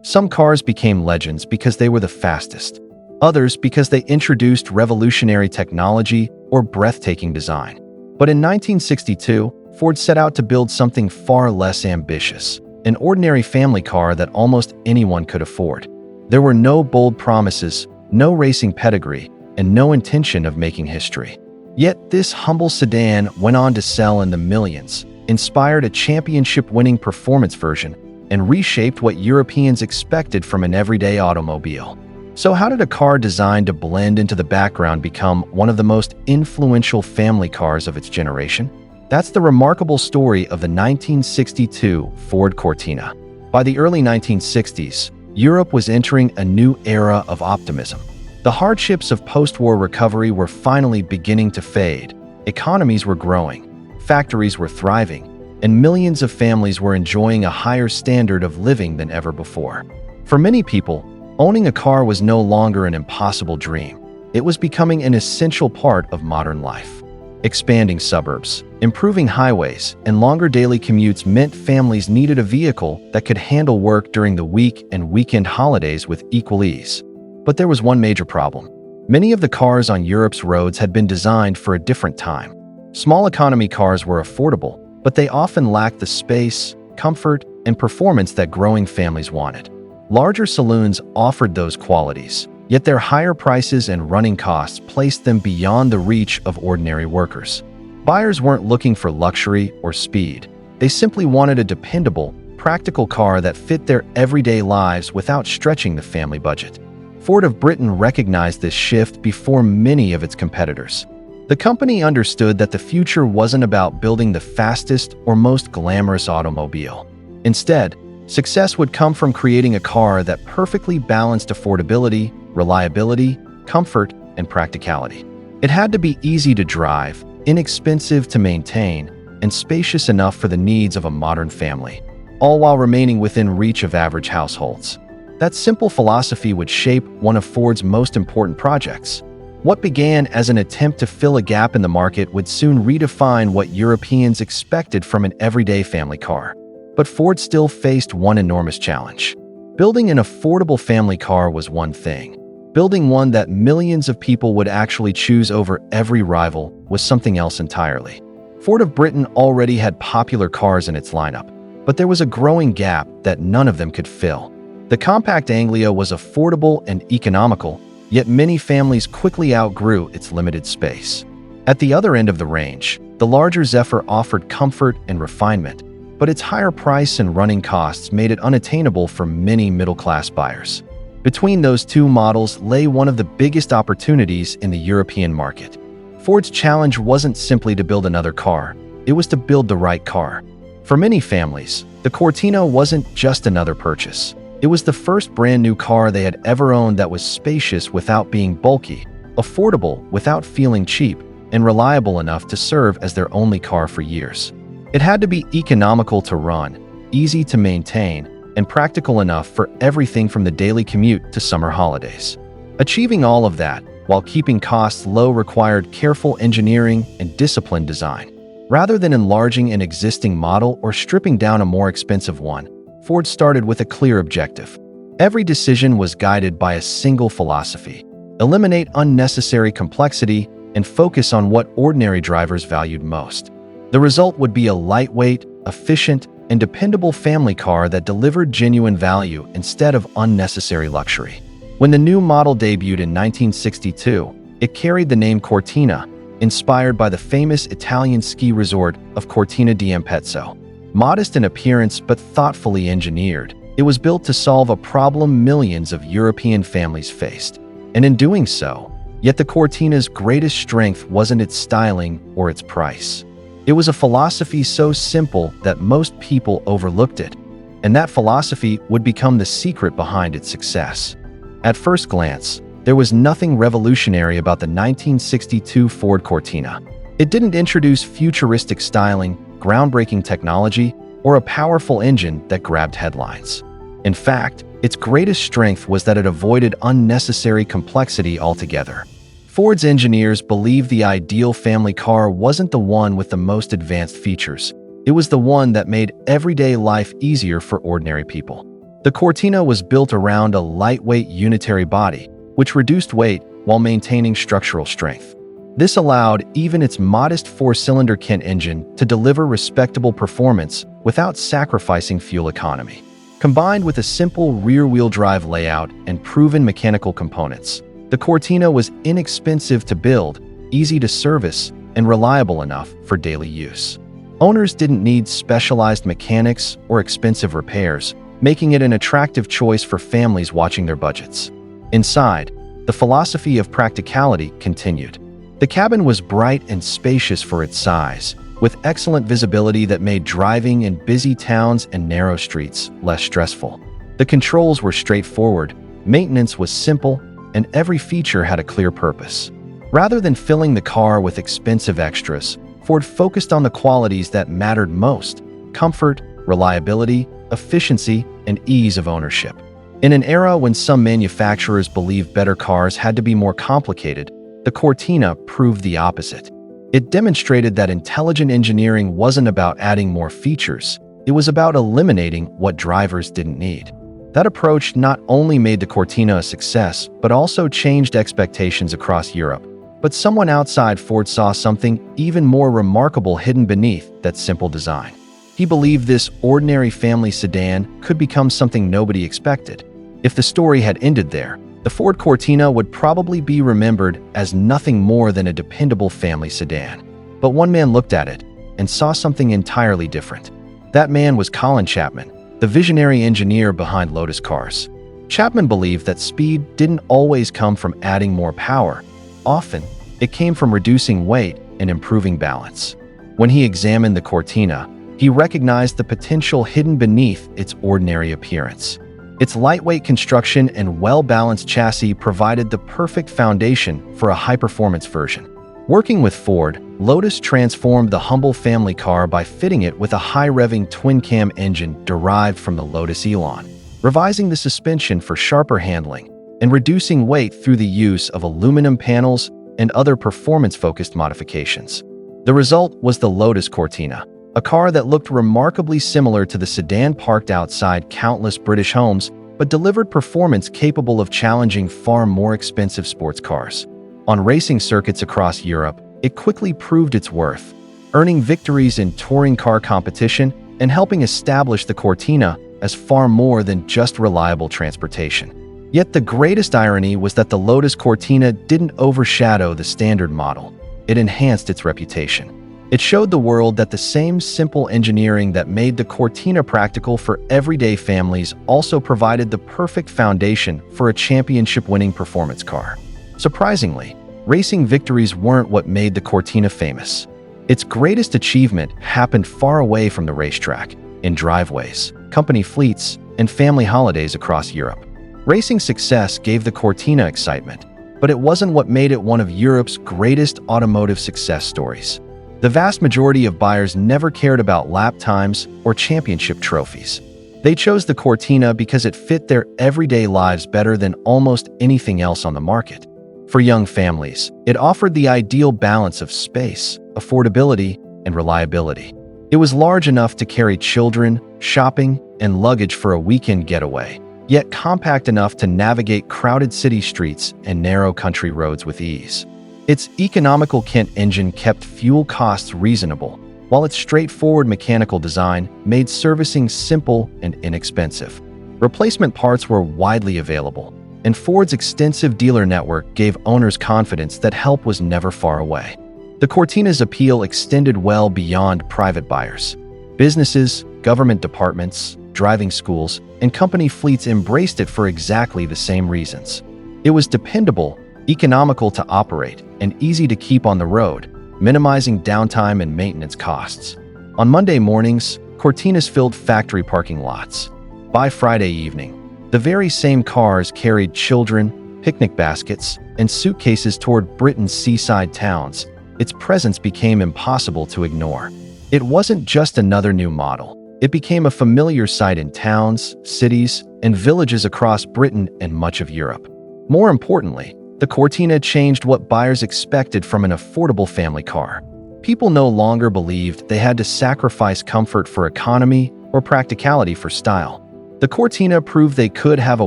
Some cars became legends because they were the fastest, others because they introduced revolutionary technology or breathtaking design. But in 1962, Ford set out to build something far less ambitious, an ordinary family car that almost anyone could afford. There were no bold promises, no racing pedigree, and no intention of making history. Yet this humble sedan went on to sell in the millions, inspired a championship-winning performance version, and reshaped what Europeans expected from an everyday automobile. So how did a car designed to blend into the background become one of the most influential family cars of its generation? That's the remarkable story of the 1962 Ford Cortina. By the early 1960s, Europe was entering a new era of optimism. The hardships of post-war recovery were finally beginning to fade. Economies were growing, factories were thriving, and millions of families were enjoying a higher standard of living than ever before. For many people, owning a car was no longer an impossible dream. It was becoming an essential part of modern life. Expanding suburbs, improving highways, and longer daily commutes meant families needed a vehicle that could handle work during the week and weekend holidays with equal ease. But there was one major problem. Many of the cars on Europe's roads had been designed for a different time. Small economy cars were affordable, but they often lacked the space, comfort, and performance that growing families wanted. Larger saloons offered those qualities, yet their higher prices and running costs placed them beyond the reach of ordinary workers. Buyers weren't looking for luxury or speed. They simply wanted a dependable, practical car that fit their everyday lives without stretching the family budget. Ford of Britain recognized this shift before many of its competitors. The company understood that the future wasn't about building the fastest or most glamorous automobile. Instead, success would come from creating a car that perfectly balanced affordability, reliability, comfort, and practicality. It had to be easy to drive, inexpensive to maintain, and spacious enough for the needs of a modern family, all while remaining within reach of average households. That simple philosophy would shape one of Ford's most important projects. What began as an attempt to fill a gap in the market would soon redefine what Europeans expected from an everyday family car. But Ford still faced one enormous challenge. Building an affordable family car was one thing. Building one that millions of people would actually choose over every rival was something else entirely. Ford of Britain already had popular cars in its lineup, but there was a growing gap that none of them could fill. The compact Anglia was affordable and economical, yet many families quickly outgrew its limited space. At the other end of the range, the larger Zephyr offered comfort and refinement, but its higher price and running costs made it unattainable for many middle-class buyers. Between those two models lay one of the biggest opportunities in the European market. Ford's challenge wasn't simply to build another car, it was to build the right car. For many families, the Cortina wasn't just another purchase. It was the first brand new car they had ever owned that was spacious without being bulky, affordable without feeling cheap, and reliable enough to serve as their only car for years. It had to be economical to run, easy to maintain, and practical enough for everything from the daily commute to summer holidays. Achieving all of that, while keeping costs low, required careful engineering and disciplined design. Rather than enlarging an existing model or stripping down a more expensive one, Ford started with a clear objective. Every decision was guided by a single philosophy: eliminate unnecessary complexity and focus on what ordinary drivers valued most. The result would be a lightweight, efficient, and dependable family car that delivered genuine value instead of unnecessary luxury. When the new model debuted in 1962, it carried the name Cortina, inspired by the famous Italian ski resort of Cortina d'Ampezzo. Modest in appearance but thoughtfully engineered, it was built to solve a problem millions of European families faced. And in doing so, yet the Cortina's greatest strength wasn't its styling or its price. It was a philosophy so simple that most people overlooked it, and that philosophy would become the secret behind its success. At first glance, there was nothing revolutionary about the 1962 Ford Cortina. It didn't introduce futuristic styling, groundbreaking technology, or a powerful engine that grabbed headlines. In fact, its greatest strength was that it avoided unnecessary complexity altogether. Ford's engineers believed the ideal family car wasn't the one with the most advanced features. It was the one that made everyday life easier for ordinary people. The Cortina was built around a lightweight unitary body, which reduced weight while maintaining structural strength. This allowed even its modest four-cylinder Kent engine to deliver respectable performance without sacrificing fuel economy. Combined with a simple rear-wheel drive layout and proven mechanical components, the Cortina was inexpensive to build, easy to service, and reliable enough for daily use. Owners didn't need specialized mechanics or expensive repairs, making it an attractive choice for families watching their budgets. Inside, the philosophy of practicality continued. The cabin was bright and spacious for its size, with excellent visibility that made driving in busy towns and narrow streets less stressful. The controls were straightforward, maintenance was simple, and every feature had a clear purpose. Rather than filling the car with expensive extras, Ford focused on the qualities that mattered most: comfort, reliability, efficiency, and ease of ownership. In an era when some manufacturers believed better cars had to be more complicated, the Cortina proved the opposite. It demonstrated that intelligent engineering wasn't about adding more features, it was about eliminating what drivers didn't need. That approach not only made the Cortina a success, but also changed expectations across Europe. But someone outside Ford saw something even more remarkable hidden beneath that simple design. He believed this ordinary family sedan could become something nobody expected. If the story had ended there, the Ford Cortina would probably be remembered as nothing more than a dependable family sedan. But one man looked at it and saw something entirely different. That man was Colin Chapman, the visionary engineer behind Lotus Cars. Chapman believed that speed didn't always come from adding more power. Often, it came from reducing weight and improving balance. When he examined the Cortina, he recognized the potential hidden beneath its ordinary appearance. Its lightweight construction and well-balanced chassis provided the perfect foundation for a high-performance version. Working with Ford, Lotus transformed the humble family car by fitting it with a high-revving twin-cam engine derived from the Lotus Elon, revising the suspension for sharper handling, and reducing weight through the use of aluminum panels and other performance-focused modifications. The result was the Lotus Cortina, a car that looked remarkably similar to the sedan parked outside countless British homes, but delivered performance capable of challenging far more expensive sports cars. On racing circuits across Europe, it quickly proved its worth, earning victories in touring car competition and helping establish the Cortina as far more than just reliable transportation. Yet the greatest irony was that the Lotus Cortina didn't overshadow the standard model. It enhanced its reputation. It showed the world that the same simple engineering that made the Cortina practical for everyday families also provided the perfect foundation for a championship-winning performance car. Surprisingly, racing victories weren't what made the Cortina famous. Its greatest achievement happened far away from the racetrack, in driveways, company fleets, and family holidays across Europe. Racing success gave the Cortina excitement, but it wasn't what made it one of Europe's greatest automotive success stories. The vast majority of buyers never cared about lap times or championship trophies. They chose the Cortina because it fit their everyday lives better than almost anything else on the market. For young families, it offered the ideal balance of space, affordability, and reliability. It was large enough to carry children, shopping, and luggage for a weekend getaway, yet compact enough to navigate crowded city streets and narrow country roads with ease. Its economical Kent engine kept fuel costs reasonable, while its straightforward mechanical design made servicing simple and inexpensive. Replacement parts were widely available, and Ford's extensive dealer network gave owners confidence that help was never far away. The Cortina's appeal extended well beyond private buyers. Businesses, government departments, driving schools, and company fleets embraced it for exactly the same reasons. It was dependable, economical to operate, and easy to keep on the road, minimizing downtime and maintenance costs. On Monday mornings, Cortinas filled factory parking lots. By Friday evening, the very same cars carried children, picnic baskets, and suitcases toward Britain's seaside towns. Its presence became impossible to ignore. It wasn't just another new model. It became a familiar sight in towns, cities, and villages across Britain and much of Europe. More importantly, the Cortina changed what buyers expected from an affordable family car. People no longer believed they had to sacrifice comfort for economy or practicality for style. The Cortina proved they could have a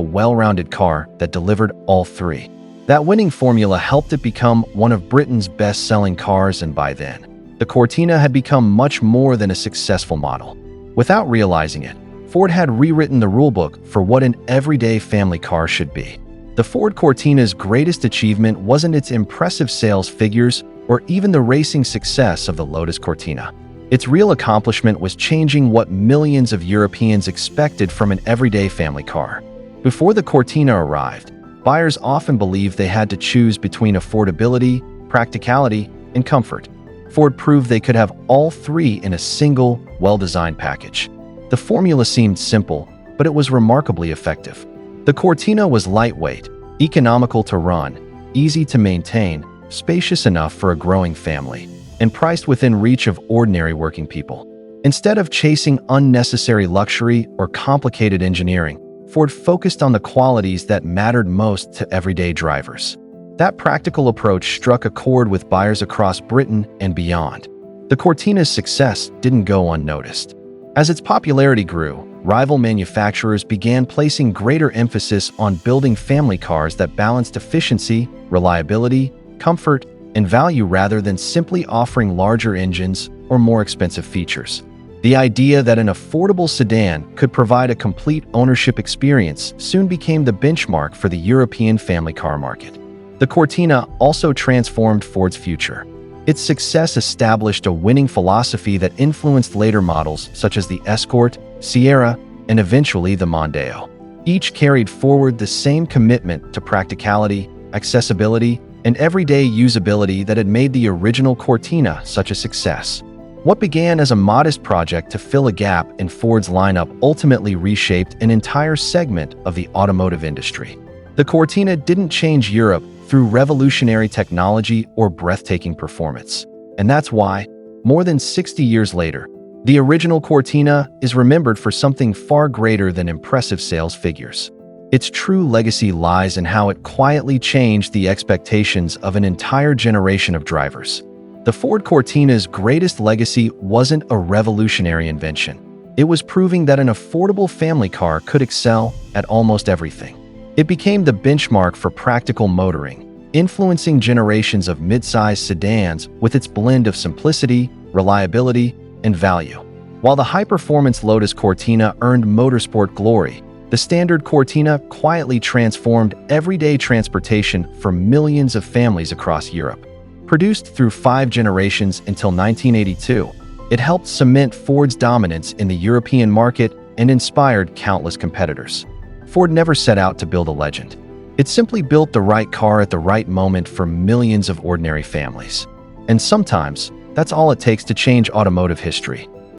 well-rounded car that delivered all three. That winning formula helped it become one of Britain's best-selling cars, and by then, the Cortina had become much more than a successful model. Without realizing it, Ford had rewritten the rulebook for what an everyday family car should be. The Ford Cortina's greatest achievement wasn't its impressive sales figures or even the racing success of the Lotus Cortina. Its real accomplishment was changing what millions of Europeans expected from an everyday family car. Before the Cortina arrived, buyers often believed they had to choose between affordability, practicality, and comfort. Ford proved they could have all three in a single, well-designed package. The formula seemed simple, but it was remarkably effective. The Cortina was lightweight, economical to run, easy to maintain, spacious enough for a growing family, and priced within reach of ordinary working people. Instead of chasing unnecessary luxury or complicated engineering, Ford focused on the qualities that mattered most to everyday drivers. That practical approach struck a chord with buyers across Britain and beyond. The Cortina's success didn't go unnoticed. As its popularity grew, rival manufacturers began placing greater emphasis on building family cars that balanced efficiency, reliability, comfort, and value rather than simply offering larger engines or more expensive features. The idea that an affordable sedan could provide a complete ownership experience soon became the benchmark for the European family car market. The Cortina also transformed Ford's future. Its success established a winning philosophy that influenced later models such as the Escort, Sierra, and eventually the Mondeo. Each carried forward the same commitment to practicality, accessibility, and everyday usability that had made the original Cortina such a success. What began as a modest project to fill a gap in Ford's lineup ultimately reshaped an entire segment of the automotive industry. The Cortina didn't change Europe through revolutionary technology or breathtaking performance. And that's why, more than 60 years later, the original Cortina is remembered for something far greater than impressive sales figures. Its true legacy lies in how it quietly changed the expectations of an entire generation of drivers. The Ford Cortina's greatest legacy wasn't a revolutionary invention. It was proving that an affordable family car could excel at almost everything. It became the benchmark for practical motoring, influencing generations of mid-size sedans with its blend of simplicity, reliability, and value. While the high-performance Lotus Cortina earned motorsport glory, the standard Cortina quietly transformed everyday transportation for millions of families across Europe. Produced through 5 generations until 1982, it helped cement Ford's dominance in the European market and inspired countless competitors. Ford never set out to build a legend. It simply built the right car at the right moment for millions of ordinary families. And sometimes, that's all it takes to change automotive history.